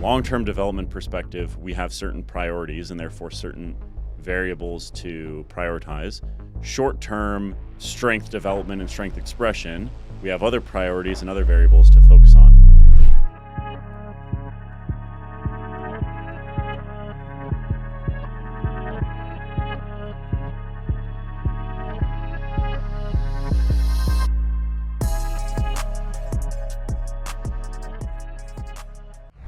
long-term development perspective, we have certain priorities and therefore certain variables to prioritize. Short-term strength development and strength expression, we have other priorities and other variables to focus on.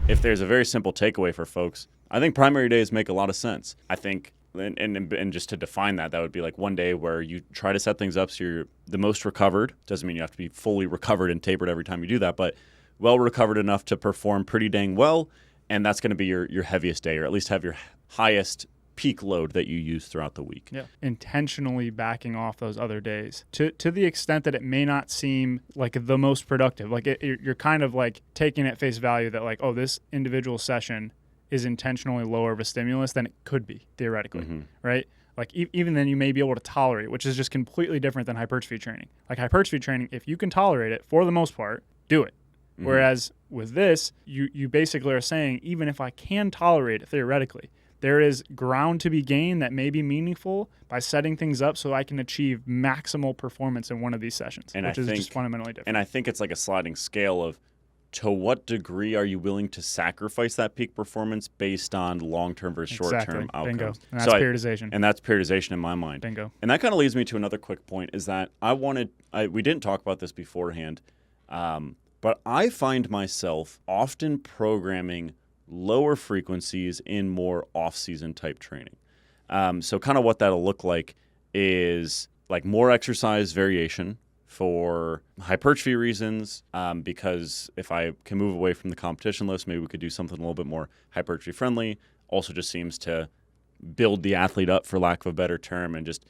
If there's a very simple takeaway for folks, I think primary days make a lot of sense. I think, and just to define that would be like one day where you try to set things up so you're the most recovered. Doesn't mean you have to be fully recovered and tapered every time you do that, but well recovered enough to perform pretty dang well, and that's going to be your heaviest day, or at least have your highest peak load that you use throughout the week. Yeah. Intentionally backing off those other days to the extent that it may not seem like the most productive. Like you're kind of like taking at face value that like, oh, this individual session is intentionally lower of a stimulus than it could be theoretically, right? Like even then you may be able to tolerate it, which is just completely different than hypertrophy training. Like hypertrophy training, if you can tolerate it for the most part, do it. Whereas with this, you basically are saying, even if I can tolerate it theoretically, there is ground to be gained that may be meaningful by setting things up so I can achieve maximal performance in one of these sessions, which is just fundamentally different. And I think it's like a sliding scale of to what degree are you willing to sacrifice that peak performance based on long-term versus short-term outcomes. Bingo. And that's periodization. And that's periodization in my mind. Bingo. And that kind of leads me to another quick point is that we didn't talk about this beforehand, but I find myself often programming lower frequencies in more off-season type training. So kind of what that'll look like is like more exercise variation for hypertrophy reasons, because if I can move away from the competition list, maybe we could do something a little bit more hypertrophy friendly. Also just seems to build the athlete up, for lack of a better term, and just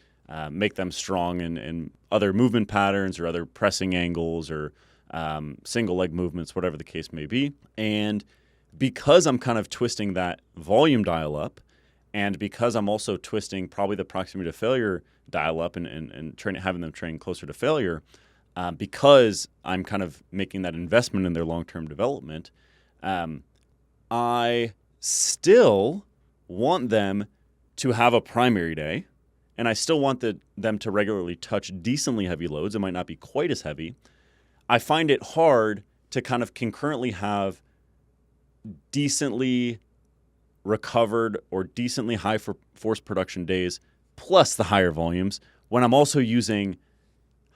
make them strong in other movement patterns or other pressing angles or single leg movements, whatever the case may be. And because I'm kind of twisting that volume dial up, and because I'm also twisting probably the proximity to failure dial up and having them train closer to failure, because I'm kind of making that investment in their long-term development, I still want them to have a primary day, and I still want them to regularly touch decently heavy loads. It might not be quite as heavy. I find it hard to kind of concurrently have decently recovered or decently high for force production days plus the higher volumes when I'm also using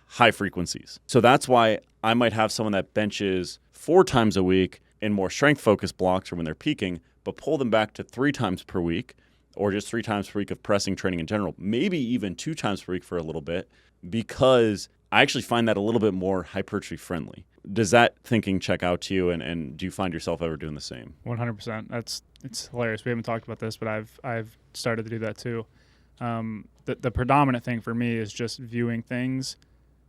high frequencies. So that's why I might have someone that benches 4 times a week in more strength focused blocks or when they're peaking, but pull them back to 3 times per week or just 3 times per week of pressing training in general, maybe even 2 times per week for a little bit, because I actually find that a little bit more hypertrophy friendly. Does that thinking check out to you, and do you find yourself ever doing the same? 100%. It's hilarious. We haven't talked about this, but I've started to do that too. The predominant thing for me is just viewing things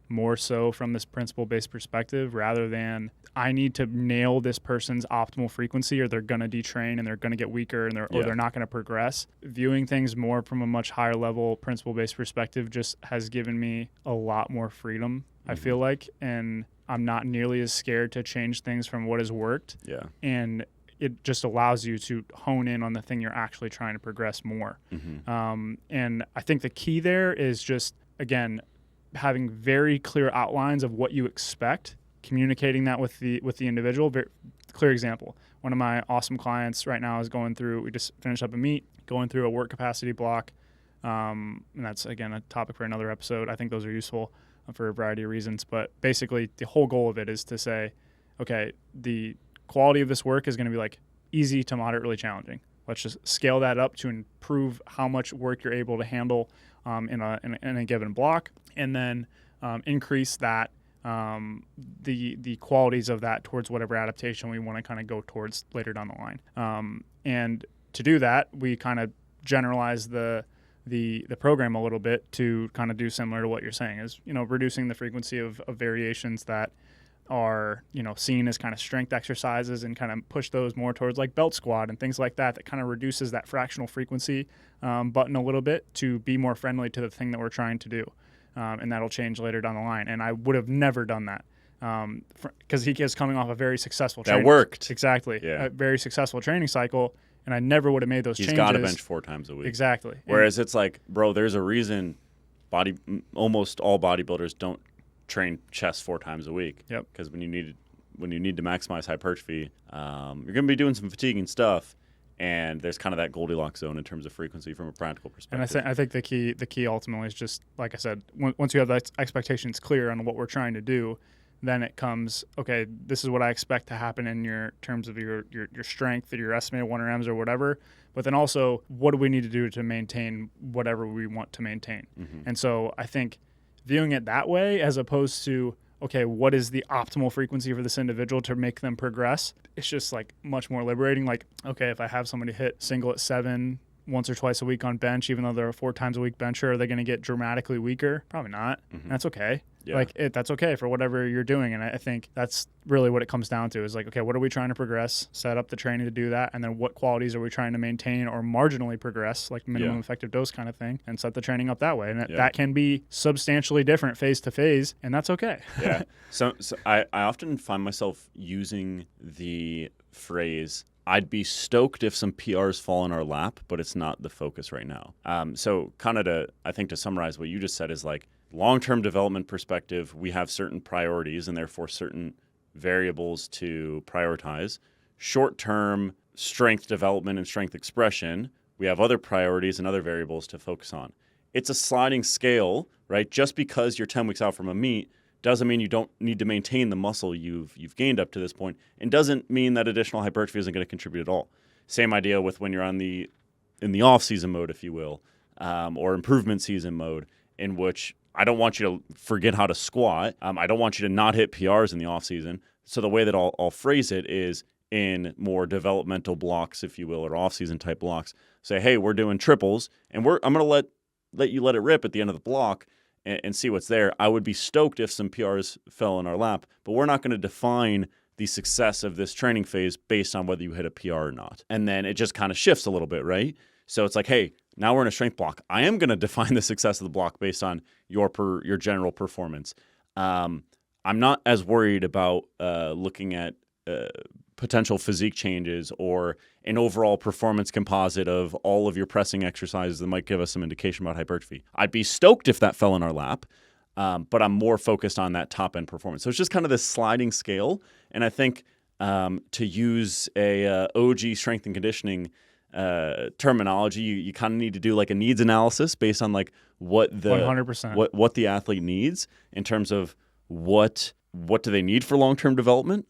more so from this principle-based perspective rather than I need to nail this person's optimal frequency or they're going to detrain and they're going to get weaker and they're not going to progress. Viewing things more from a much higher level principle-based perspective just has given me a lot more freedom, I feel like, and I'm not nearly as scared to change things from what has worked. Yeah. And it just allows you to hone in on the thing you're actually trying to progress more. And I think the key there is just, again, having very clear outlines of what you expect, communicating that with the individual. Very clear example. One of my awesome clients right now is we just finished up a meet, going through a work capacity block. And that's, again, a topic for another episode. I think those are useful for a variety of reasons. But basically, the whole goal of it is to say, okay, the quality of this work is going to be like easy to moderately challenging. Let's just scale that up to improve how much work you're able to handle in a given block, and then increase that the qualities of that towards whatever adaptation we want to kind of go towards later down the line. And to do that, we kind of generalize the program a little bit to kind of do similar to what you're saying, is reducing the frequency of variations that are seen as kind of strength exercises, and kind of push those more towards like belt squat and things like that kind of reduces that fractional frequency button a little bit to be more friendly to the thing that we're trying to do. And that'll change later down the line. And I would have never done that because he is coming off a very successful That training. worked. Exactly. Yeah. A very successful training cycle, and I never would have made those He's changes. got to bench 4 times a week. Exactly. Whereas it's like, bro, there's a reason almost all bodybuilders don't train chest 4 times a week. Yep. Because when you need to maximize hypertrophy, you're going to be doing some fatiguing stuff, and there's kind of that Goldilocks zone in terms of frequency from a practical perspective. And I think the key ultimately is just, like I said, once you have the expectations clear on what we're trying to do, then it comes, okay, this is what I expect to happen in your terms of your strength or your estimated 1RMs or whatever. But then also, what do we need to do to maintain whatever we want to maintain? Mm-hmm. And so I think viewing it that way, as opposed to, okay, what is the optimal frequency for this individual to make them progress? It's just like much more liberating. Like, okay, if I have somebody hit single at 7 once or twice a week on bench, even though they're a 4 times a week bencher, are they going to get dramatically weaker? Probably not. Mm-hmm. And that's okay. Yeah. That's okay for whatever you're doing. And I think that's really what it comes down to is like, okay, what are we trying to progress? Set up the training to do that. And then what qualities are we trying to maintain or marginally progress, like minimum effective dose kind of thing, and set the training up that way. And that can be substantially different phase to phase, and that's okay. Yeah. So I often find myself using the phrase, I'd be stoked if some PRs fall in our lap, but it's not the focus right now. So kind of to summarize what you just said is like, long-term development perspective, we have certain priorities and therefore certain variables to prioritize. Short-term strength development and strength expression, we have other priorities and other variables to focus on. It's a sliding scale, right? Just because you're 10 weeks out from a meet doesn't mean you don't need to maintain the muscle you've gained up to this point, and doesn't mean that additional hypertrophy isn't going to contribute at all. Same idea with when you're in the off-season mode, if you will, or improvement season mode, in which I don't want you to forget how to squat. I don't want you to not hit PRs in the off season. So the way that I'll phrase it is in more developmental blocks, if you will, or off season type blocks. Say, hey, we're doing triples, and I'm going to let you let it rip at the end of the block and see what's there. I would be stoked if some PRs fell in our lap, but we're not going to define the success of this training phase based on whether you hit a PR or not. And then it just kind of shifts a little bit, right? So it's like, hey, now we're in a strength block. I am going to define the success of the block based on your general performance. I'm not as worried about looking at potential physique changes or an overall performance composite of all of your pressing exercises that might give us some indication about hypertrophy. I'd be stoked if that fell in our lap, but I'm more focused on that top-end performance. So it's just kind of this sliding scale, and I think to use a OG strength and conditioning terminology, you kind of need to do like a needs analysis based on like what the 100%. what the athlete needs in terms of what do they need for long-term development,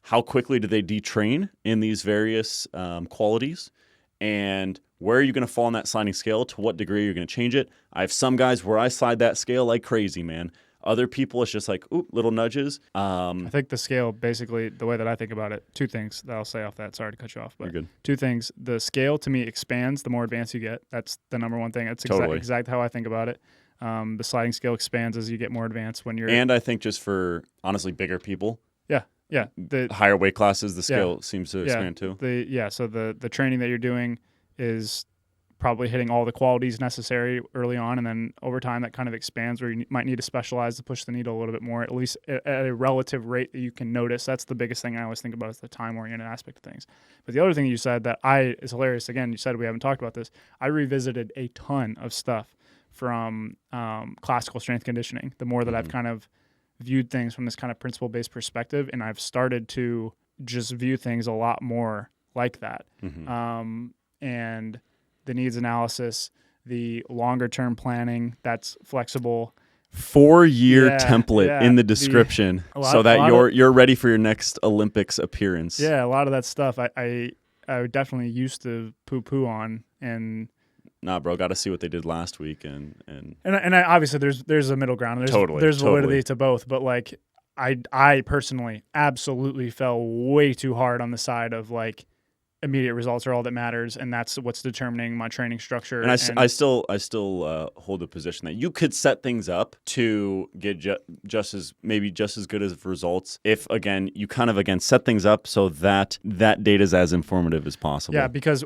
how quickly do they detrain in these various qualities, and where are you going to fall on that sliding scale, to what degree you're going to change it. I have some guys where I slide that scale like crazy, man. Other people, it's just like, oop, little nudges. I think the scale, basically, the way that I think about it, 2 things that I'll say off that. Sorry to cut you off, but You're good. 2 things. The scale, to me, expands the more advanced you get. That's the number one thing. That's Totally. exactly how I think about it. The sliding scale expands as you get more advanced when you're... And I think just for, honestly, bigger people, Yeah. The higher weight classes, the scale seems to expand too. So the training that you're doing is probably hitting all the qualities necessary early on, and then over time that kind of expands where you might need to specialize to push the needle a little bit more, at least at a relative rate that you can notice. That's the biggest thing I always think about, is the time-oriented aspect of things. But the other thing you said that is hilarious, again, you said we haven't talked about this, I revisited a ton of stuff from classical strength conditioning, the more that I've kind of viewed things from this kind of principle-based perspective, and I've started to just view things a lot more like that. And the needs analysis, the longer-term planning that's flexible. 4-year template in the description so that you're ready for your next Olympics appearance. Yeah, a lot of that stuff I definitely used to poo-poo on, and nah, bro, got to see what they did last week, and I, obviously there's a middle ground. There's validity to both, but like I personally absolutely fell way too hard on the side of like immediate results are all that matters, and that's what's determining my training structure. And I still hold the position that you could set things up to get just as good as results if, again, you kind of set things up so that data is as informative as possible. Yeah, because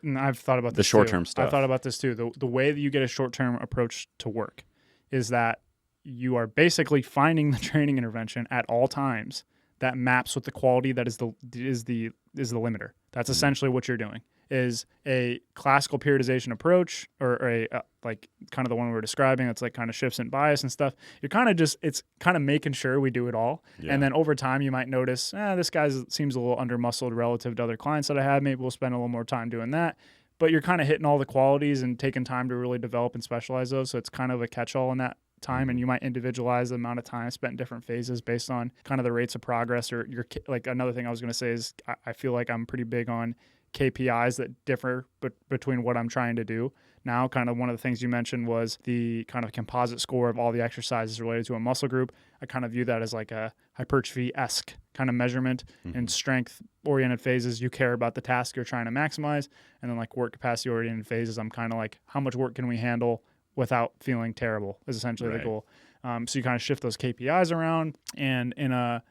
and I've thought about this, the short-term stuff. I've thought about this too. The way that you get a short-term approach to work is that you are basically finding the training intervention at all times that maps with the quality that is the limiter. That's essentially what you're doing. Is a classical periodization approach, or a like kind of the one we were describing, that's like kind of shifts and bias and stuff. You're kind of it's kind of making sure we do it all. Yeah. And then over time, you might notice, this guy seems a little under muscled relative to other clients that I have. Maybe we'll spend a little more time doing that. But you're kind of hitting all the qualities and taking time to really develop and specialize those. So it's kind of a catch-all in that time, and you might individualize the amount of time spent in different phases based on kind of the rates of progress. Or your, like, another thing I was going to say is I feel like I'm pretty big on KPIs that differ between what I'm trying to do. Now, kind of one of the things you mentioned was the kind of composite score of all the exercises related to a muscle group. I kind of view that as like a hypertrophy-esque kind of measurement. In strength-oriented phases, you care about the task you're trying to maximize. And then like work capacity-oriented phases, I'm kind of like, how much work can we handle without feeling terrible is essentially the goal. So you kind of shift those KPIs around, and in a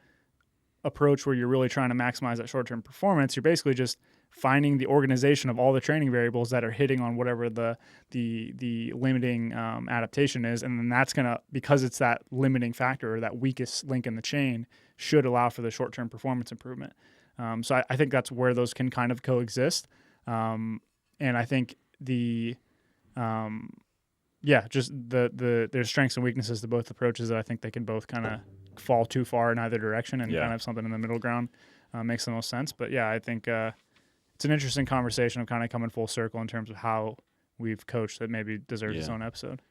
approach where you're really trying to maximize that short-term performance, you're basically just finding the organization of all the training variables that are hitting on whatever the limiting adaptation is. And then that's going to, because it's that limiting factor or that weakest link in the chain, should allow for the short-term performance improvement. So I think that's where those can kind of coexist. And I think there's strengths and weaknesses to both approaches that I think they can both kind of fall too far in either direction, and kind of something in the middle ground makes the most sense. But yeah, I think it's an interesting conversation of kind of coming full circle in terms of how we've coached that maybe deserves its own episode.